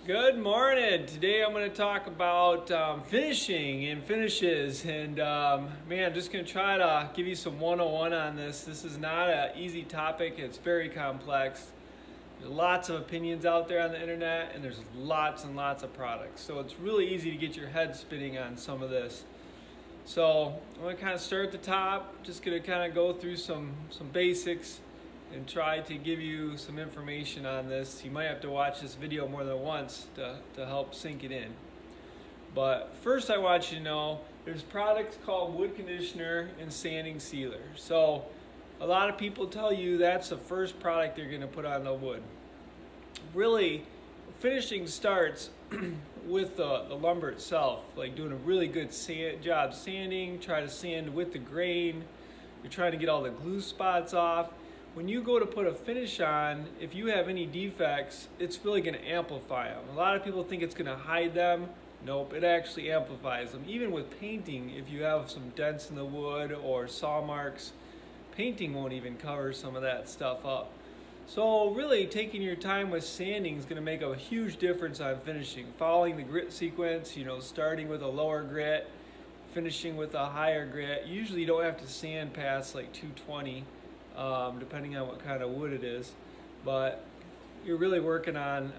Good morning. Today I'm going to talk about finishing and finishes. And man, I'm just going to try to give you some 101 on this. This is not an easy topic, it's very complex. There's lots of opinions out there on the internet, and there's lots and lots of products. So it's really easy to get your head spinning on some of this. So I'm going to kind of start at the top, just going to kind of go through some basics and try to give you some information on this. You might have to watch this video more than once to help sink it in. But first I want you to know there's products called wood conditioner and sanding sealer. So a lot of people tell you that's the first product they're going to put on the wood. Really, finishing starts with the lumber itself, like doing a really good job sanding, try to sand with the grain. You're trying to get all the glue spots off. When you go to put a finish on, if you have any defects, it's really going to amplify them. A lot of people think it's going to hide them. Nope, it actually amplifies them. Even with painting, if you have some dents in the wood or saw marks, painting won't even cover some of that stuff up. So really, taking your time with sanding is going to make a huge difference on finishing. Following the grit sequence, starting with a lower grit, finishing with a higher grit. Usually you don't have to sand past like 220. Depending on what kind of wood it is, but you're really working on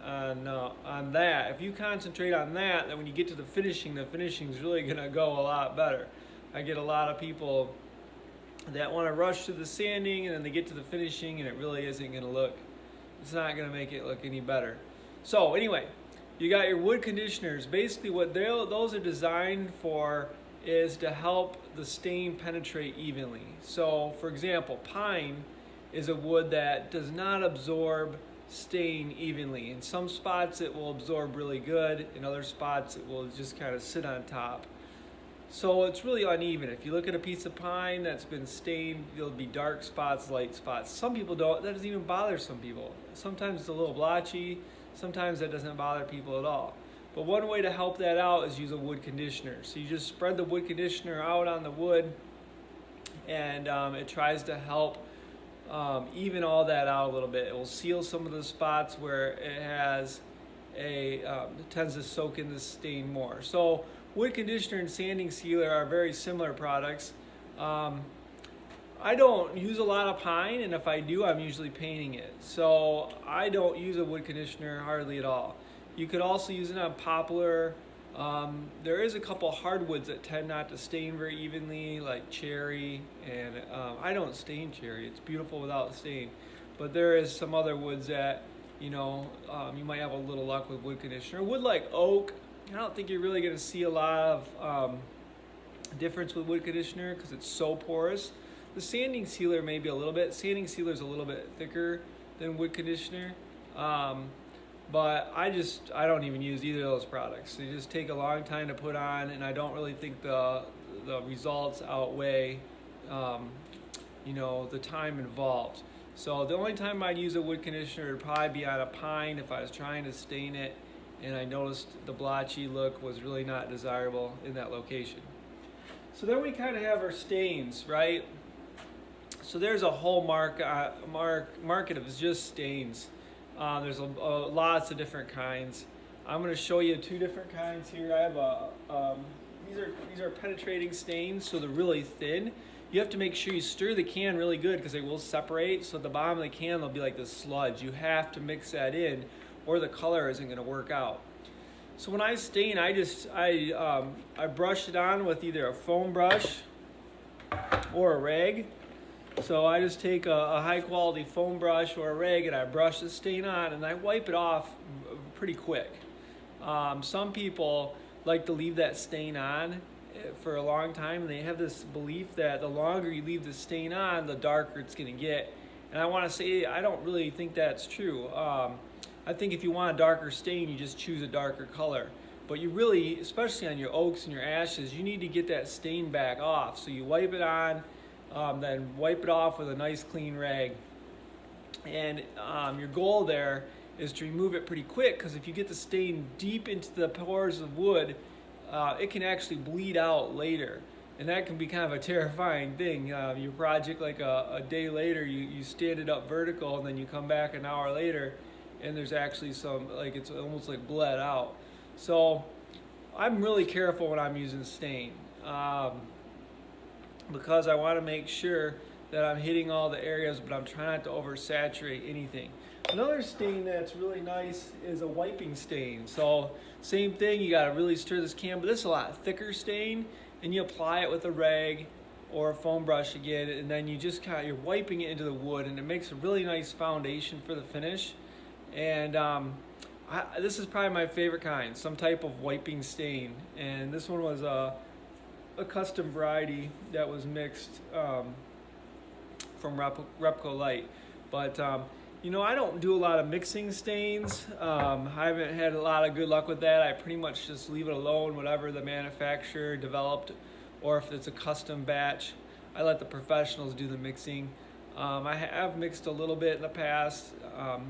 that. If you concentrate on that, then when you get to the finishing is really going to go a lot better. I get a lot of people that want to rush to the sanding and then they get to the finishing and it really isn't going to look, it's not going to make it look any better. So anyway, you got your wood conditioners. Basically what those are designed for is to help the stain penetrate evenly. So for example, pine is a wood that does not absorb stain evenly. In some spots it will absorb really good, in other spots it will just kind of sit on top. So it's really uneven. If you look at a piece of pine that's been stained, there'll be dark spots, light spots. Some people don't, that doesn't even bother some people. Sometimes it's a little blotchy, sometimes that doesn't bother people at all. But one way to help that out is use a wood conditioner. So you just spread the wood conditioner out on the wood and it tries to help even all that out a little bit. It will seal some of the spots where it has it tends to soak in the stain more. So wood conditioner and sanding sealer are very similar products. I don't use a lot of pine, and if I do, I'm usually painting it. So I don't use a wood conditioner hardly at all. You could also use it on poplar. There is a couple hardwoods that tend not to stain very evenly, like cherry, and I don't stain cherry. It's beautiful without stain. But there is some other woods that, you might have a little luck with wood conditioner. Wood like oak, I don't think you're really going to see a lot of difference with wood conditioner because it's so porous. The sanding sealer maybe a little bit. Sanding sealer is a little bit thicker than wood conditioner. But I don't even use either of those products. They just take a long time to put on, and I don't really think the results outweigh, the time involved. So the only time I'd use a wood conditioner would probably be on a pine if I was trying to stain it, and I noticed the blotchy look was really not desirable in that location. So then we kind of have our stains, right? So there's a whole market of just stains. There's lots of different kinds. I'm going to show you two different kinds here. I have these are penetrating stains, so they're really thin. You have to make sure you stir the can really good because they will separate. So at the bottom of the can, they'll be like this sludge. You have to mix that in, or the color isn't going to work out. So when I stain, I brush it on with either a foam brush or a rag. So I just take a high quality foam brush or a rag and I brush the stain on and I wipe it off pretty quick. Some people like to leave that stain on for a long time, and they have this belief that the longer you leave the stain on, the darker it's going to get. And I want to say I don't really think that's true. I think if you want a darker stain, you just choose a darker color. But you really, especially on your oaks and your ashes, you need to get that stain back off. So you wipe it on, then wipe it off with a nice clean rag. And your goal there is to remove it pretty quick, because if you get the stain deep into the pores of wood, it can actually bleed out later. And that can be kind of a terrifying thing. Your project, like a day later, you stand it up vertical, and then you come back an hour later, and there's actually some, like, it's almost like bled out. So I'm really careful when I'm using stain, because I want to make sure that I'm hitting all the areas, but I'm trying not to oversaturate anything. Another stain that's really nice is a wiping stain. So same thing, you gotta really stir this can, but this is a lot thicker stain, and you apply it with a rag or a foam brush again, and then you just you're wiping it into the wood, and it makes a really nice foundation for the finish. And this is probably my favorite kind, some type of wiping stain. And this one was a custom variety that was mixed from Repco Light. But you know, I don't do a lot of mixing stains. I haven't had a lot of good luck with that. I pretty much just leave it alone, whatever the manufacturer developed, or if it's a custom batch, I let the professionals do the mixing. I have mixed a little bit in the past.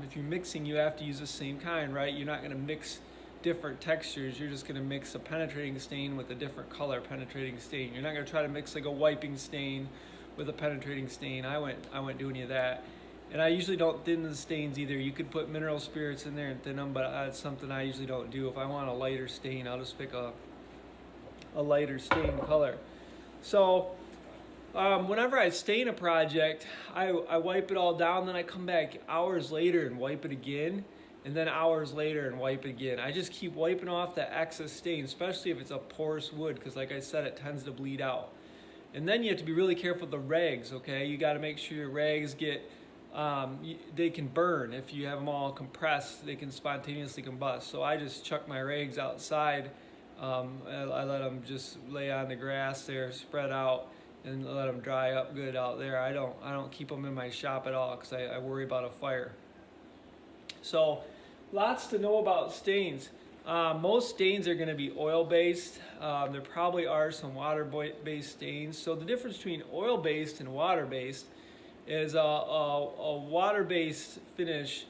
If you're mixing, you have to use the same kind, right? You're not going to mix different textures. You're just going to mix a penetrating stain with a different color penetrating stain. You're not going to try to mix like a wiping stain with a penetrating stain. I wouldn't do any of that. And I usually don't thin the stains either. You could put mineral spirits in there and thin them, but that's something I usually don't do. If I want a lighter stain, I'll just pick a lighter stain color. So whenever I stain a project, I wipe it all down, then I come back hours later and wipe it again, and then hours later and wipe it again. I just keep wiping off that excess stain, especially if it's a porous wood, because like I said, it tends to bleed out. And then you have to be really careful with the rags, okay? You got to make sure your rags get, they can burn. If you have them all compressed, they can spontaneously combust. So I just chuck my rags outside. I let them just lay on the grass there, spread out, and let them dry up good out there. I don't keep them in my shop at all because I worry about a fire. So lots to know about stains. Most stains are going to be oil-based. There probably are some water-based stains. So the difference between oil-based and water-based is a water-based finish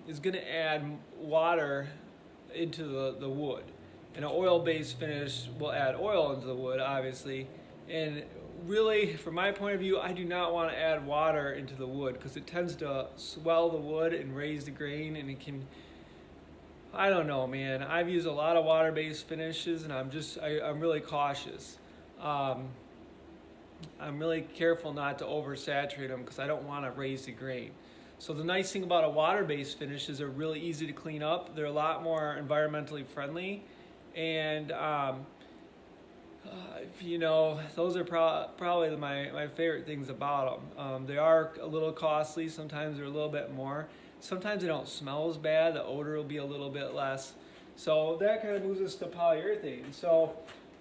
is going to add water into the wood. And an oil-based finish will add oil into the wood, obviously. And really, from my point of view, I do not want to add water into the wood because it tends to swell the wood and raise the grain, and it can, I don't know, man. I've used a lot of water-based finishes, and I'm really cautious. I'm really careful not to oversaturate them because I don't want to raise the grain. So the nice thing about a water-based finish is they're really easy to clean up. They're a lot more environmentally friendly, and you know, those are probably my favorite things about them. They are a little costly. Sometimes they're a little bit more. Sometimes they don't smell as bad. The odor will be a little bit less. So that kind of moves us to polyurethane. So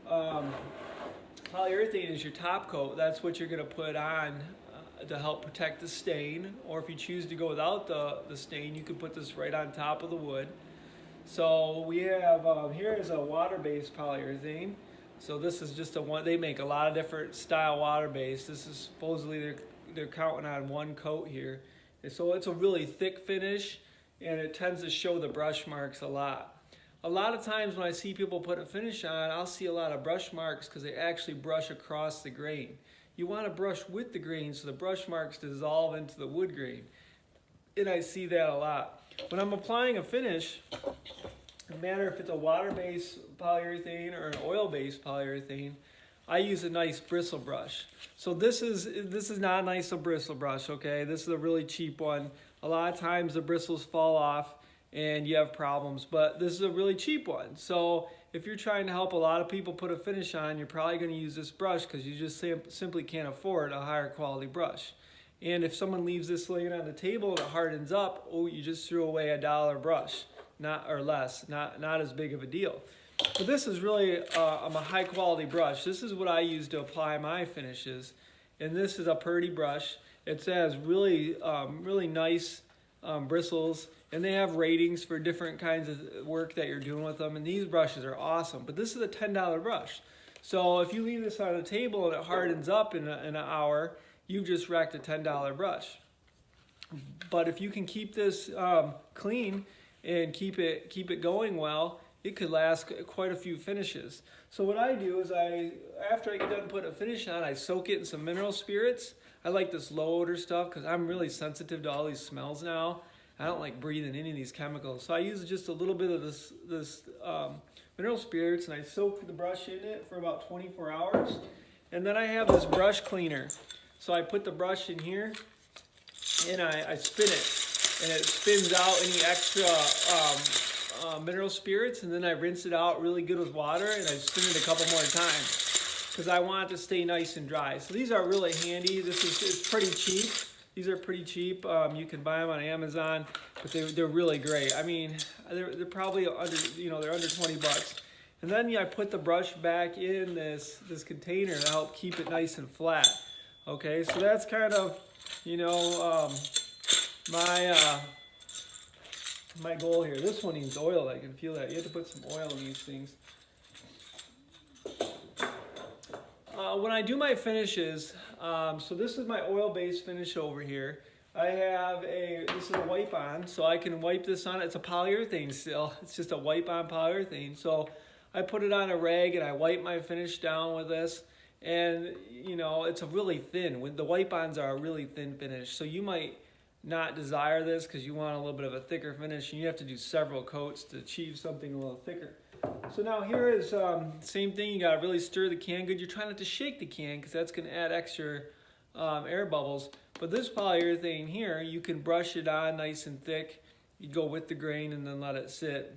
polyurethane is your top coat. That's what you're going to put on to help protect the stain. Or if you choose to go without the stain, you can put this right on top of the wood. So we have, here is a water-based polyurethane. So this is just one, they make a lot of different style water-based. This is supposedly they're counting on one coat here. And so it's a really thick finish, and it tends to show the brush marks a lot. A lot of times when I see people put a finish on, I'll see a lot of brush marks because they actually brush across the grain. You want to brush with the grain so the brush marks dissolve into the wood grain. And I see that a lot. When I'm applying a finish, no matter if it's a water-based polyurethane or an oil-based polyurethane, I use a nice bristle brush. So this is not a nice bristle brush, okay? This is a really cheap one. A lot of times the bristles fall off and you have problems, but this is a really cheap one. So if you're trying to help a lot of people put a finish on, you're probably going to use this brush because you just simply can't afford a higher quality brush. And if someone leaves this laying on the table and it hardens up, oh, you just threw away $1 brush. Not or less, not as big of a deal. But this is really a high quality brush. This is what I use to apply my finishes, and this is a Purdy brush. It has really nice bristles, and they have ratings for different kinds of work that you're doing with them. And these brushes are awesome. But this is a $10 brush, so if you leave this on a table and it hardens up in an hour, you've just wrecked a $10 brush. But if you can keep this clean and keep it going well, it could last quite a few finishes. So what I do is after I get done putting a finish on, I soak it in some mineral spirits. I like this low odor stuff because I'm really sensitive to all these smells now. I don't like breathing any of these chemicals. So I use just a little bit of this mineral spirits, and I soak the brush in it for about 24 hours. And then I have this brush cleaner. So I put the brush in here, and I spin it, and it spins out any extra mineral spirits, and then I rinse it out really good with water, and I spin it a couple more times because I want it to stay nice and dry. So these are really handy. It's pretty cheap. These are pretty cheap. You can buy them on Amazon, but they're really great. I mean, they're probably under, they're under 20 bucks. And then I put the brush back in this container to help keep it nice and flat. Okay, so that's kind of, my goal here. This one needs oil. I can feel that. You have to put some oil in these things. When I do my finishes, so this is my oil-based finish over here. I have this is a wipe-on, so I can wipe this on. It's a polyurethane still. It's just a wipe-on polyurethane. So I put it on a rag and I wipe my finish down with this. And, it's a really thin. When the wipe-ons are a really thin finish. So you might not desire this because you want a little bit of a thicker finish, and you have to do several coats to achieve something a little thicker. So now here is same thing. You got to really stir the can good. You're trying not to shake the can because that's going to add extra air bubbles. But this polyurethane here, you can brush it on nice and thick. You go with the grain and then let it sit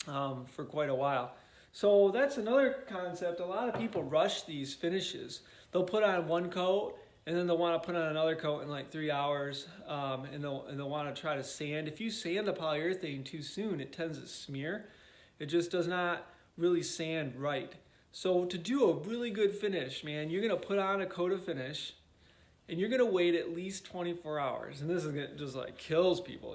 for quite a while. So that's another concept. A lot of people rush these finishes. They'll put on one coat, and then they'll want to put on another coat in like 3 hours, and they'll want to try to sand. If you sand the polyurethane too soon, it tends to smear. It just does not really sand right. So to do a really good finish, man, you're going to put on a coat of finish, and you're going to wait at least 24 hours. And this is gonna just like kills people,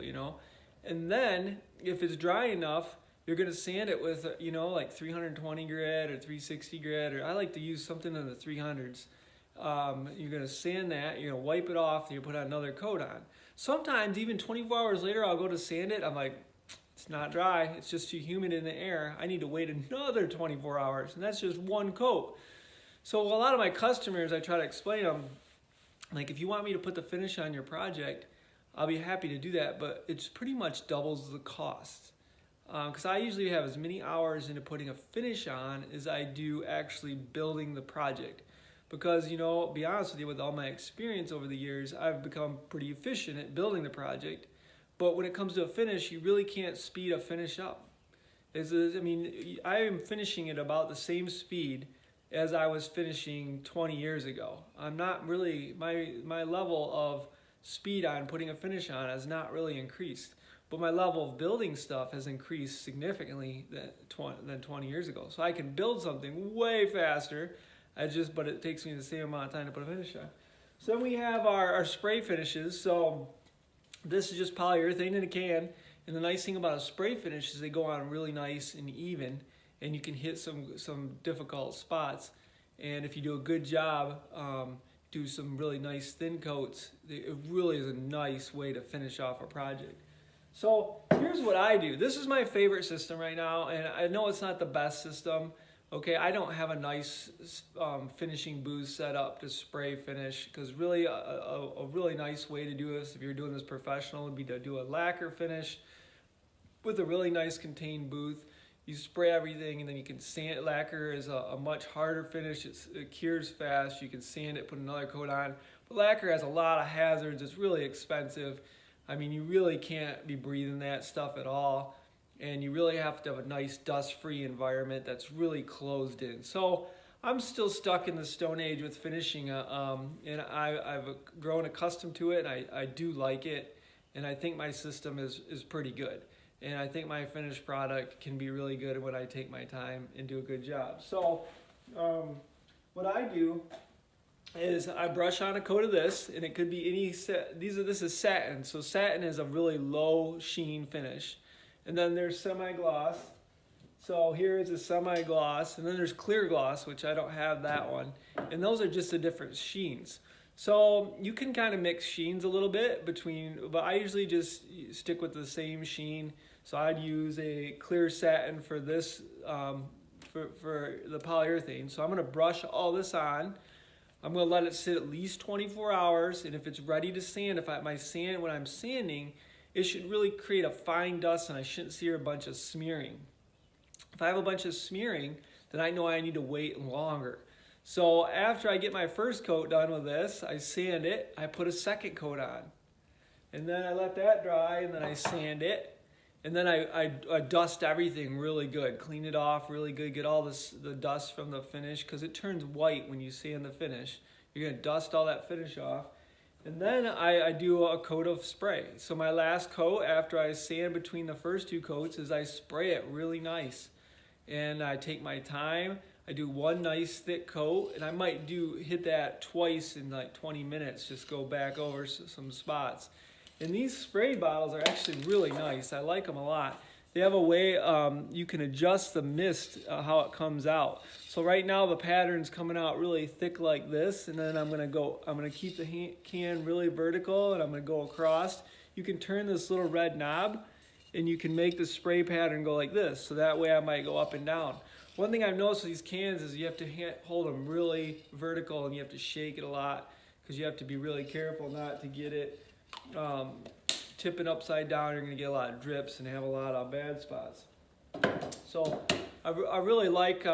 And then if it's dry enough, you're going to sand it with, like 320 grit or 360 grit, or I like to use something in the 300s. You're going to sand that, you're going to wipe it off, and you put another coat on. Sometimes, even 24 hours later, I'll go to sand it. I'm like, it's not dry. It's just too humid in the air. I need to wait another 24 hours, and that's just one coat. So a lot of my customers, I try to explain them, like, if you want me to put the finish on your project, I'll be happy to do that, but it's pretty much doubles the cost. Because I usually have as many hours into putting a finish on as I do actually building the project. Because, be honest with you, with all my experience over the years, I've become pretty efficient at building the project. But when it comes to a finish, you really can't speed a finish up. I am finishing it about the same speed as I was finishing 20 years ago. I'm not really, my level of speed on putting a finish on has not really increased. But my level of building stuff has increased significantly than 20 years ago. So I can build something way faster, but it takes me the same amount of time to put a finish on. So then we have our spray finishes. So this is just polyurethane in a can. And the nice thing about a spray finish is they go on really nice and even, and you can hit some difficult spots. And if you do a good job, do some really nice thin coats, it really is a nice way to finish off a project. So here's what I do. This is my favorite system right now, and I know it's not the best system. Okay, I don't have a nice finishing booth set up to spray finish, because really a really nice way to do this, if you're doing this professional, would be to do a lacquer finish with a really nice contained booth. You spray everything, and then you can sand. Lacquer is a much harder finish. It cures fast. You can sand it, put another coat on. But lacquer has a lot of hazards. It's really expensive. I mean, you really can't be breathing that stuff at all. And you really have to have a nice dust-free environment that's really closed in. So I'm still stuck in the Stone Age with finishing, and I've grown accustomed to it, and I do like it. And I think my system is pretty good. And I think my finished product can be really good when I take my time and do a good job. So what I do is I brush on a coat of this, and it could be any this is satin. So satin is a really low sheen finish. And then there's semi-gloss. So here is a semi-gloss, and then there's clear gloss, which I don't have that one. And those are just the different sheens. So you can kind of mix sheens a little bit but I usually just stick with the same sheen. So I'd use a clear satin for this, for the polyurethane. So I'm gonna brush all this on. I'm gonna let it sit at least 24 hours, and if it's ready to sand, when I'm sanding, it should really create a fine dust, and I shouldn't see a bunch of smearing. If I have a bunch of smearing, then I know I need to wait longer. So after I get my first coat done with this, I sand it, I put a second coat on. And then I let that dry, and then I sand it. And then I dust everything really good, clean it off really good, get all the dust from the finish, because it turns white when you sand the finish. You're gonna dust all that finish off. And then I do a coat of spray. So my last coat, after I sand between the first two coats, is I spray it really nice. And I take my time, I do one nice thick coat, and I might hit that twice in like 20 minutes, just go back over some spots. And these spray bottles are actually really nice. I like them a lot. They have a way you can adjust the mist, how it comes out. So right now the pattern's coming out really thick like this, and then I'm gonna keep the can really vertical, and I'm gonna go across. You can turn this little red knob, and you can make the spray pattern go like this. So that way I might go up and down. One thing I've noticed with these cans is you have to hold them really vertical, and you have to shake it a lot, because you have to be really careful not to get it tipping upside down. You're going to get a lot of drips and have a lot of bad spots. So I really like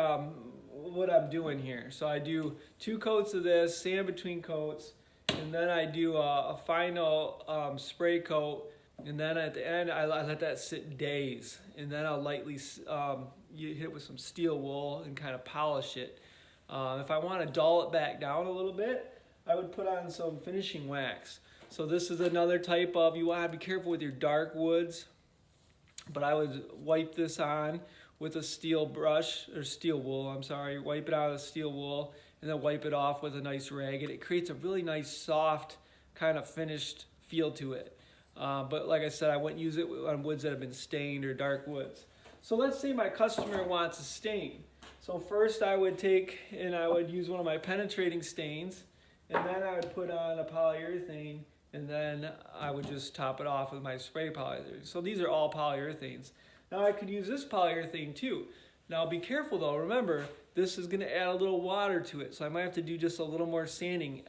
what I'm doing here. So I do 2 coats of this, sand between coats, and then I do a final spray coat, and then at the end I let that sit days, and then I'll lightly hit it with some steel wool and kind of polish it. If I want to dull it back down a little bit, I would put on some finishing wax. So this is another type of, you want to be careful with your dark woods, but I would wipe this on with a steel brush, or steel wool, I'm sorry, wipe it out with steel wool, and then wipe it off with a nice rag, and it creates a really nice soft kind of finished feel to it. But like I said, I wouldn't use it on woods that have been stained or dark woods. So let's say my customer wants a stain. So first I would take and I would use one of my penetrating stains, and then I would put on a polyurethane, and then I would just top it off with my spray polyurethane. So these are all polyurethanes. Now I could use this polyurethane too. Now be careful though, remember, this is gonna add a little water to it, so I might have to do just a little more sanding.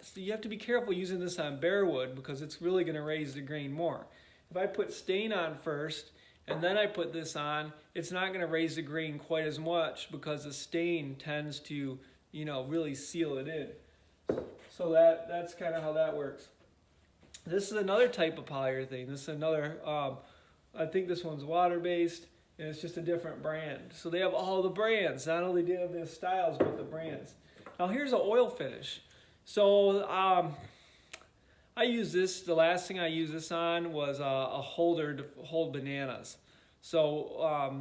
So you have to be careful using this on bare wood, because it's really gonna raise the grain more. If I put stain on first, and then I put this on, it's not gonna raise the grain quite as much, because the stain tends to, really seal it in. So that's kind of how that works. This is another type of polyurethane. This is another, I think this one's water-based, and it's just a different brand. So they have all the brands. Not only do they have the styles, but the brands. Now here's an oil finish. So I use this, the last thing I used this on was a holder to hold bananas. So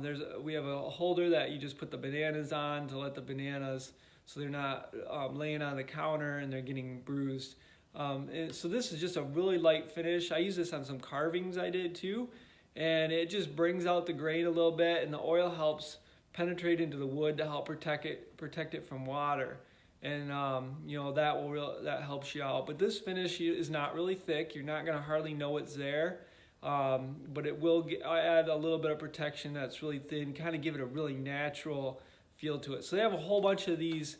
we have a holder that you just put the bananas on to let the bananas, so they're not laying on the counter and they're getting bruised. And so this is just a really light finish. I use this on some carvings I did too, and it just brings out the grain a little bit, and the oil helps penetrate into the wood to help protect it from water, and that helps you out. But this finish is not really thick. You're not going to hardly know it's there, but it will add a little bit of protection that's really thin, kind of give it a really natural feel to it. So they have a whole bunch of these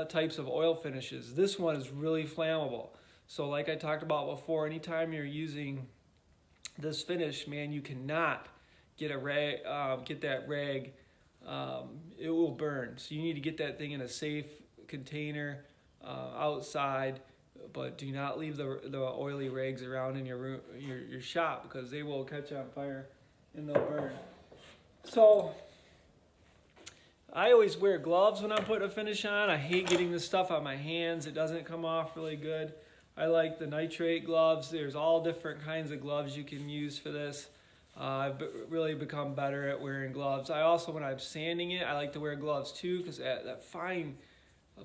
types of oil finishes. This one is really flammable. So like I talked about before, anytime you're using this finish, man, you cannot get a rag, get that rag. It will burn. So you need to get that thing in a safe container outside, but do not leave the oily rags around in your shop, because they will catch on fire and they'll burn. So I always wear gloves when I'm putting a finish on. I hate getting this stuff on my hands. It doesn't come off really good. I like the nitrate gloves. There's all different kinds of gloves you can use for this. I've really become better at wearing gloves. I also, when I'm sanding it, I like to wear gloves too, because that fine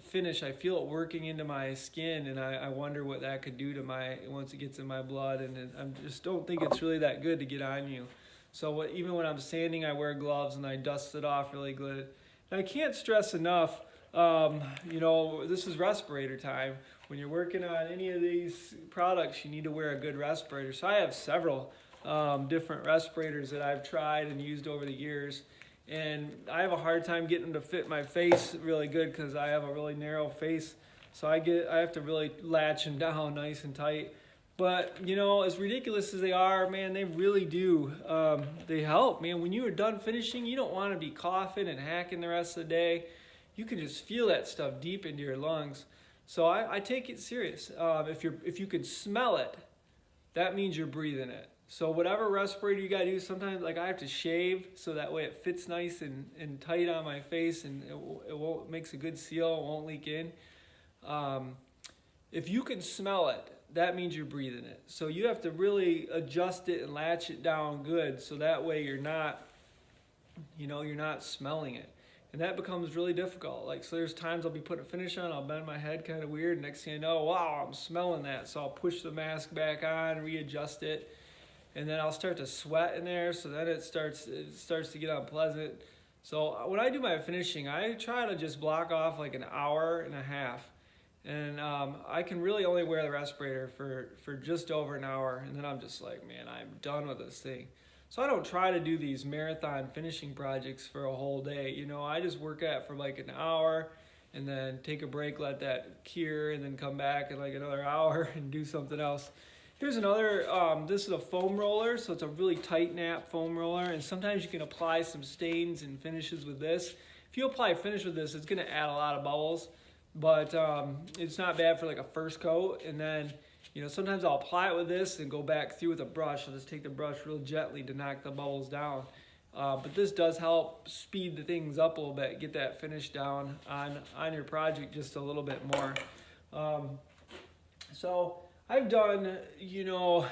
finish, I feel it working into my skin, and I wonder what that could do to once it gets in my blood, and I just don't think it's really that good to get on you. So even when I'm sanding, I wear gloves and I dust it off really good. And I can't stress enough, this is respirator time. When you're working on any of these products, you need to wear a good respirator. So I have several different respirators that I've tried and used over the years. And I have a hard time getting them to fit my face really good, because I have a really narrow face. So I have to really latch them down nice and tight. But, you know, as ridiculous as they are, man, they really do. They help, man. When you are done finishing, you don't want to be coughing and hacking the rest of the day. You can just feel that stuff deep into your lungs. So I take it serious. If you can smell it, that means you're breathing it. So whatever respirator you gotta do, sometimes like I have to shave so that way it fits nice and tight on my face, and it won't makes a good seal, it won't leak in. If you can smell it, that means you're breathing it. So you have to really adjust it and latch it down good, so that way you're not smelling it. And that becomes really difficult. Like, so there's times I'll be putting a finish on, I'll bend my head kind of weird, next thing I know, wow, I'm smelling that. So I'll push the mask back on, readjust it, and then I'll start to sweat in there, so then it starts to get unpleasant. So when I do my finishing, I try to just block off like an hour and a half. And I can really only wear the respirator for just over an hour, and then I'm just like, man, I'm done with this thing. So I don't try to do these marathon finishing projects for a whole day. You know, I just work at it for like an hour and then take a break, let that cure, and then come back in like another hour and do something else. Here's another, this is a foam roller, so it's a really tight nap foam roller, and sometimes you can apply some stains and finishes with this. If you apply finish with this, it's gonna add a lot of bubbles, but it's not bad for like a first coat. And then, you know, sometimes I'll apply it with this and go back through with a brush. I'll just take the brush real gently to knock the bubbles down. But this does help speed the things up a little bit, get that finish down on your project just a little bit more. So I've done, you know,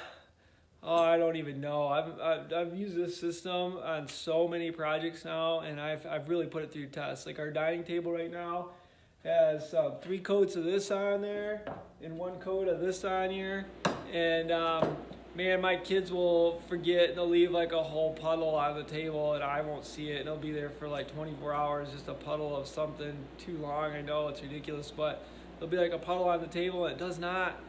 I don't even know. I've used this system on so many projects now, and I've really put it through tests. Like our dining table right now has 3 coats of this on there and 1 coat of this on here. And man, my kids will forget and they'll leave like a whole puddle on the table, and I won't see it, and it'll be there for like 24 hours, just a puddle of something too long. I know it's ridiculous, but there'll be like a puddle on the table, and it does not.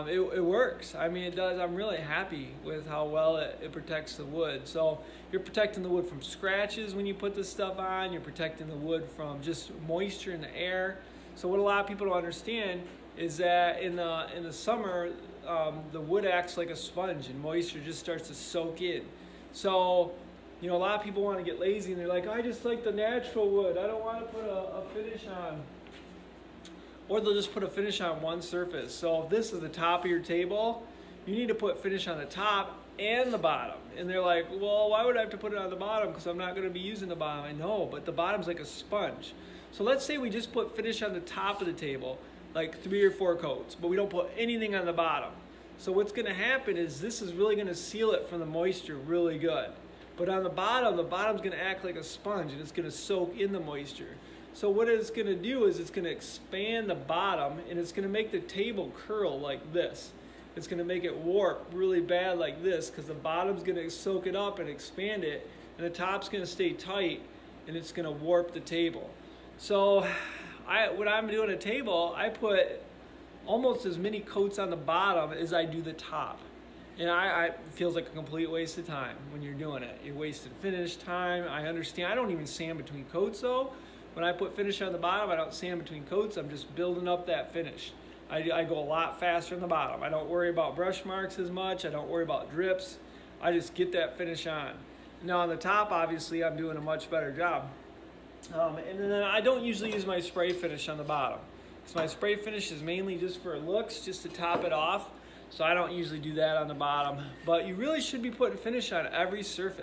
It works. I mean, it does. I'm really happy with how well it protects the wood. So you're protecting the wood from scratches when you put this stuff on. You're protecting the wood from just moisture in the air. So what a lot of people don't understand is that in the summer, the wood acts like a sponge, and moisture just starts to soak in. So, you know, a lot of people want to get lazy, and they're like, I just like the natural wood. I don't want to put a finish on. Or they'll just put a finish on one surface. So if this is the top of your table, you need to put finish on the top and the bottom. And they're like, well, why would I have to put it on the bottom? Because I'm not going to be using the bottom. I know, but the bottom's like a sponge. So let's say we just put finish on the top of the table, like 3 or 4 coats, but we don't put anything on the bottom. So what's going to happen is this is really going to seal it from the moisture really good. But on the bottom's going to act like a sponge, and it's going to soak in the moisture. So what it's going to do is it's going to expand the bottom, and it's going to make the table curl like this. It's going to make it warp really bad like this, because the bottom's going to soak it up and expand it, and the top's going to stay tight, and it's going to warp the table. So when I'm doing a table, I put almost as many coats on the bottom as I do the top. And it feels like a complete waste of time when you're doing it. You're wasting finish time. I understand. I don't even sand between coats though. When I put finish on the bottom, I don't sand between coats. I'm just building up that finish. I go a lot faster on the bottom. I don't worry about brush marks as much. I don't worry about drips. I just get that finish on. Now on the top, obviously, I'm doing a much better job. And then I don't usually use my spray finish on the bottom. because my spray finish is mainly just for looks, just to top it off. So I don't usually do that on the bottom. But you really should be putting finish on every surface.